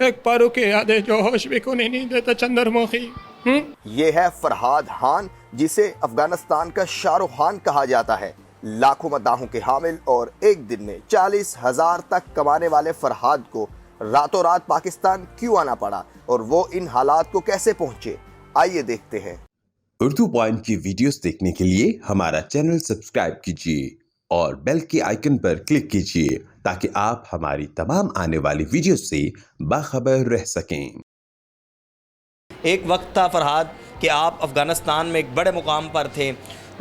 एक पारू की यादें जो होश भी को नहीं देता चंद्रमुखी। ये है फरहाद खान, जिसे अफगानिस्तान का शाहरुख खान कहा जाता है। लाखों मद्दाहों के हामिल और एक दिन में 40,000 तक कमाने वाले फरहाद को रातों रात पाकिस्तान क्यों आना पड़ा और वो इन हालात को कैसे पहुंचे, आइए देखते हैं। उर्दू पॉइंट की वीडियोस देखने के लिए हमारा चैनल सब्सक्राइब कीजिए और बेल के आइकन पर क्लिक कीजिए ताकि आप हमारी तमाम आने वाली वीडियोस से बाखबर रह सकें। एक वक्त था फरहाद कि आप अफ़गानिस्तान में एक बड़े मुकाम पर थे,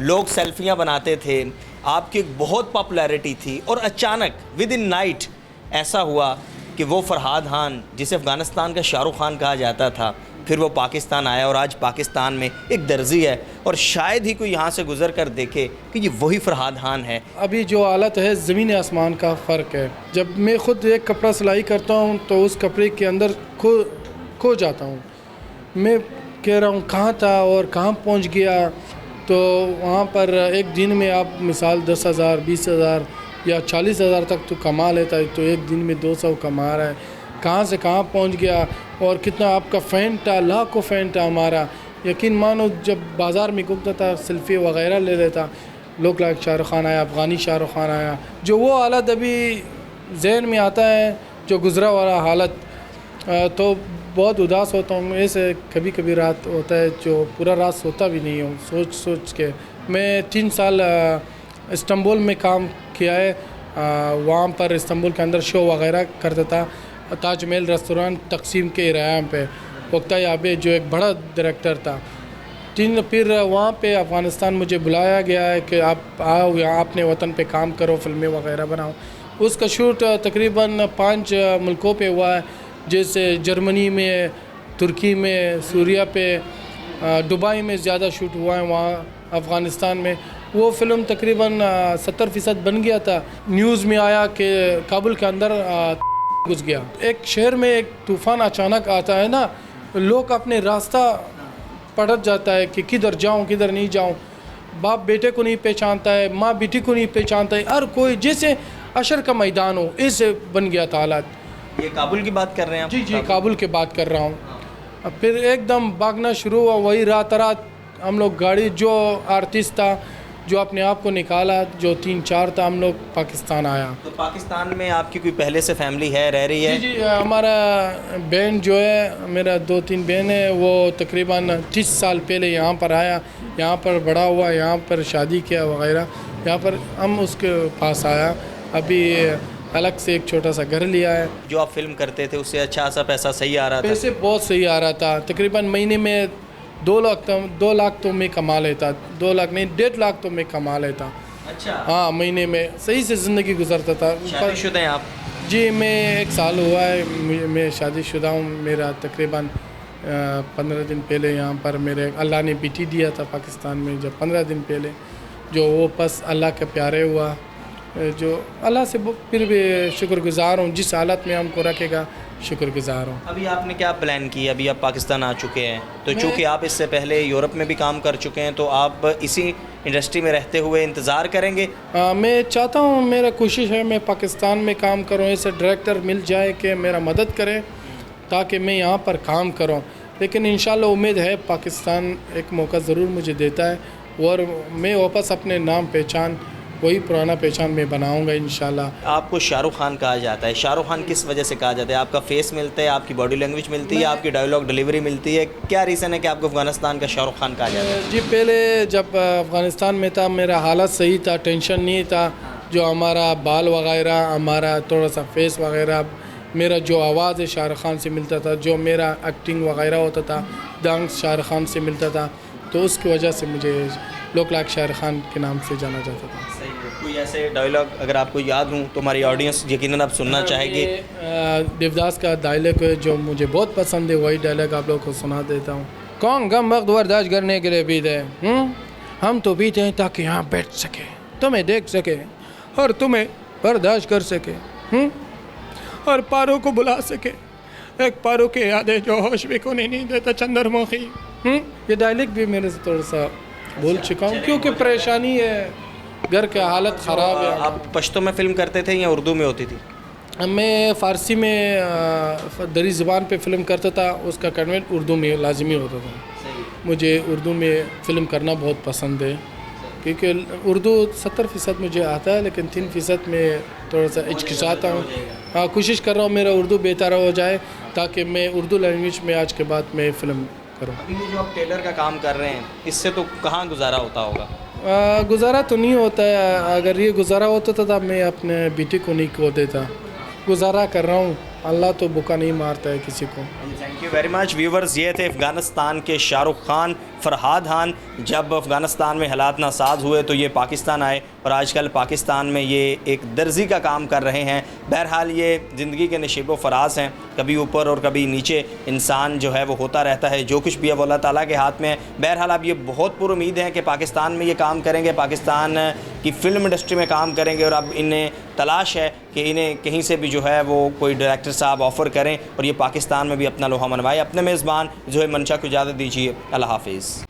लोग सेल्फियाँ बनाते थे, आपकी एक बहुत पॉपुलैरिटी थी और अचानक विद इन नाइट ऐसा हुआ कि वो फरहाद खान जिसे अफ़गानिस्तान का शाहरुख खान कहा जाता था, फिर वो पाकिस्तान आया और आज पाकिस्तान में एक दर्जी है और शायद ही कोई यहाँ से गुज़र कर देखे कि ये वही फरहाद खान है। अभी जो हालत है ज़मीन आसमान का फ़र्क है। जब मैं ख़ुद एक कपड़ा सिलाई करता हूँ तो उस कपड़े के अंदर खो जाता हूँ। मैं कह रहा हूँ कहाँ था और कहाँ पहुँच गया। तो वहाँ पर एक दिन में आप मिसाल 10,000, 20,000 या 40,000 तक तो कमा लेता है, तो एक दिन में 200 कमा रहा है। कहाँ से कहाँ पहुँच गया और कितना आपका फ़ैन था, लाखों फ़ैन था हमारा। यकीन मानो जब बाज़ार में घूमता था सेल्फ़ी वगैरह ले लेता, लोग लाइक शाहरुख खान आया, अफ़गानी शाहरुख खान आया। जो वो हालत अभी जहन में आता है, जो गुज़रा वाला हालत, तो बहुत उदास होता हूँ। ऐसे कभी कभी रात होता है जो पूरा रात सोता भी नहीं हूँ सोच सोच के। मैं 3 साल इस्तांबुल में काम किया है। वहाँ पर इस्तांबुल के अंदर शो वगैरह करता था, ताज महल रेस्टोरेंट तकसीम के इराया पे। वक्ता याबे जो एक बड़ा डायरेक्टर था। फिर वहाँ पे अफ़गानिस्तान मुझे बुलाया गया है कि आप आओ यहाँ, अपने वतन पे काम करो, फिल्में वगैरह बनाओ। उसका शूट तकरीबन 5 मुल्कों पे हुआ है, जैसे जर्मनी में, तुर्की में, सूरिया पे, दुबई में ज़्यादा शूट हुआ है। वहाँ अफ़गानिस्तान में वो फ़िल्म तकरीबन 70% बन गया था। न्यूज़ में आया कि काबुल के अंदर घुस गया। एक शहर में एक तूफ़ान अचानक आता है ना, लोग अपने रास्ता पलट जाता है कि किधर जाऊँ किधर नहीं जाऊँ। बाप बेटे को नहीं पहचानता है, माँ बेटी को नहीं पहचानता है, हर कोई जैसे अशर का मैदान हो, ऐसे बन गया था हालात। ये काबुल की बात कर रहे हैं आप? जी, काबुल की बात कर रहा हूँ। अब फिर एकदम भागना शुरू हुआ। वही रात हम लोग गाड़ी, जो आर्टिस्ट था जो अपने आप को निकाला, जो 3-4 था, हम लोग पाकिस्तान आया। तो पाकिस्तान में आपकी कोई पहले से फैमिली है, रह रही है? जी, हमारा बहन जो है, मेरा 2-3 बहन है, वो तकरीबन 30 साल पहले यहाँ पर आया, यहाँ पर बड़ा हुआ, यहाँ पर शादी किया वगैरह, यहाँ पर हम उसके पास आया। अभी अलग से एक छोटा सा घर लिया है। जो आप फिल्म करते थे उससे अच्छा सा पैसा सही आ रहा था? पैसे बहुत सही आ रहा था। तकरीबन महीने में 2 लाख तो मैं कमा लेता। 2 लाख नहीं, 1.5 लाख तो मैं कमा लेता। अच्छा। हाँ, महीने में सही से ज़िंदगी गुजरता था। शादीशुदा हैं आप? जी, मैं 1 साल हुआ है, मैं शादीशुदा हूँ। मेरा तकरीबन 15 दिन पहले यहाँ पर मेरे अल्लाह ने बेटी दिया था पाकिस्तान में। जब 15 दिन पहले जो वो बस अल्लाह के प्यारे हुआ, जो अल्लाह से फिर भी शुक्रगुज़ार हूँ। जिस हालत में हमको रखेगा शुक्रगुज़ार हूँ। अभी आपने क्या प्लान किया? अभी आप पाकिस्तान आ चुके हैं, तो चूँकि आप इससे पहले यूरोप में भी काम कर चुके हैं, तो आप इसी इंडस्ट्री में रहते हुए इंतज़ार करेंगे? मैं चाहता हूँ, मेरा कोशिश है मैं पाकिस्तान में काम करूँ, ऐसे डायरेक्टर मिल जाए कि मेरा मदद करे ताकि मैं यहाँ पर काम करूँ। लेकिन इंशाल्लाह उम्मीद है पाकिस्तान एक मौका ज़रूर मुझे देता है और मैं वापस अपने नाम पहचान, वही पुराना पहचान मैं बनाऊंगा इंशाल्लाह। आपको शाहरुख खान कहा जाता है, शाहरुख खान किस वजह से कहा जाता है? आपका फेस मिलता है, आपकी बॉडी लैंग्वेज मिलती है, आपकी डायलॉग डिलीवरी मिलती है? क्या रीज़न है कि आपको अफ़गानिस्तान का शाहरुख खान कहा जाता है? जी, पहले जब अफ़गानिस्तान में था मेरा हालत सही था, टेंशन नहीं था। जो हमारा बाल वगैरह, हमारा थोड़ा सा फेस वगैरह, मेरा जो आवाज़ है शाहरुख खान से मिलता था, जो मेरा एक्टिंग वगैरह होता था डांस शाहरुख खान से मिलता था, तो उसकी वजह से मुझे लोग लाइक शाहरुख खान के नाम से जाना जाता था। सही है। कोई ऐसे डायलॉग अगर आपको याद हूँ तो हमारी ऑडियंस यकीनन आप सुनना चाहेगी? देवदास का डायलॉग है जो मुझे बहुत पसंद है, वही डायलॉग आप लोग को सुना देता हूँ। कौन गम वक्त बर्दाश्त करने के लिए पीते हैं? हम तो पीते हैं ताकि यहाँ बैठ सके, तुम्हें देख सके और तुम्हें बर्दाश्त कर सके, और पारों को बुला सके। एक पारू की यादें जो होश भी को नहीं देता चंद्रमुखी। ये डायलॉग भी मेरे से थोड़ा सा भूल चुका हूँ क्योंकि परेशानी है, घर की हालत ख़राब है। आप पश्तो में फिल्म करते थे या उर्दू में होती थी? मैं फ़ारसी में दरी ज़बान पे फ़िल्म करता था, उसका कन्वर्ट उर्दू में लाजमी होता था। मुझे उर्दू में फ़िल्म करना बहुत पसंद है, क्योंकि उर्दू 70% मुझे आता है, लेकिन 3% में थोड़ा सा हिचकिचाता हूँ। हाँ, कोशिश कर रहा हूँ मेरा उर्दू बेहतर हो जाए, ताकि मैं उर्दू लैंग्वेज में आज के बाद मैं फ़िल्म करूँ। अभी ये जो आप टेलर का काम कर रहे हैं, इससे तो कहाँ गुजारा होता होगा? गुजारा तो नहीं होता है। अगर ये गुजारा होता तो मैं अपने बेटे को नहीं खो देता। गुजारा कर रहा हूँ, अल्लाह तो भूखा नहीं मारता है किसी को। Thank you very much viewers. ये थे अफ़गानिस्तान के शाहरुख खान, फ़रहाद खान। जब अफ़गानिस्तान में हालात नासाज हुए तो ये पाकिस्तान आए और आजकल पाकिस्तान में ये एक दर्जी का काम कर रहे हैं। बहरहाल ये ज़िंदगी के नशीब व फराज हैं, कभी ऊपर और कभी नीचे इंसान जो है वो होता रहता है। जो कुछ भी है वो अल्लाह ताला के हाथ में है। बहरहाल अब ये बहुत पुरुमीद हैं कि पाकिस्तान में ये काम करेंगे, पाकिस्तान की फ़िल्म इंडस्ट्री में काम करेंगे और अब इन्हें तलाश है कि इन्हें कहीं से भी जो है वो कोई डायरेक्टर साहब ऑफ़र करें और ये पाकिस्तान में भी अपना लोहा मनवाए। अपने मेज़बान जो है मंशा को इजाज़त दीजिए। अल्लाह हाफ़िज़।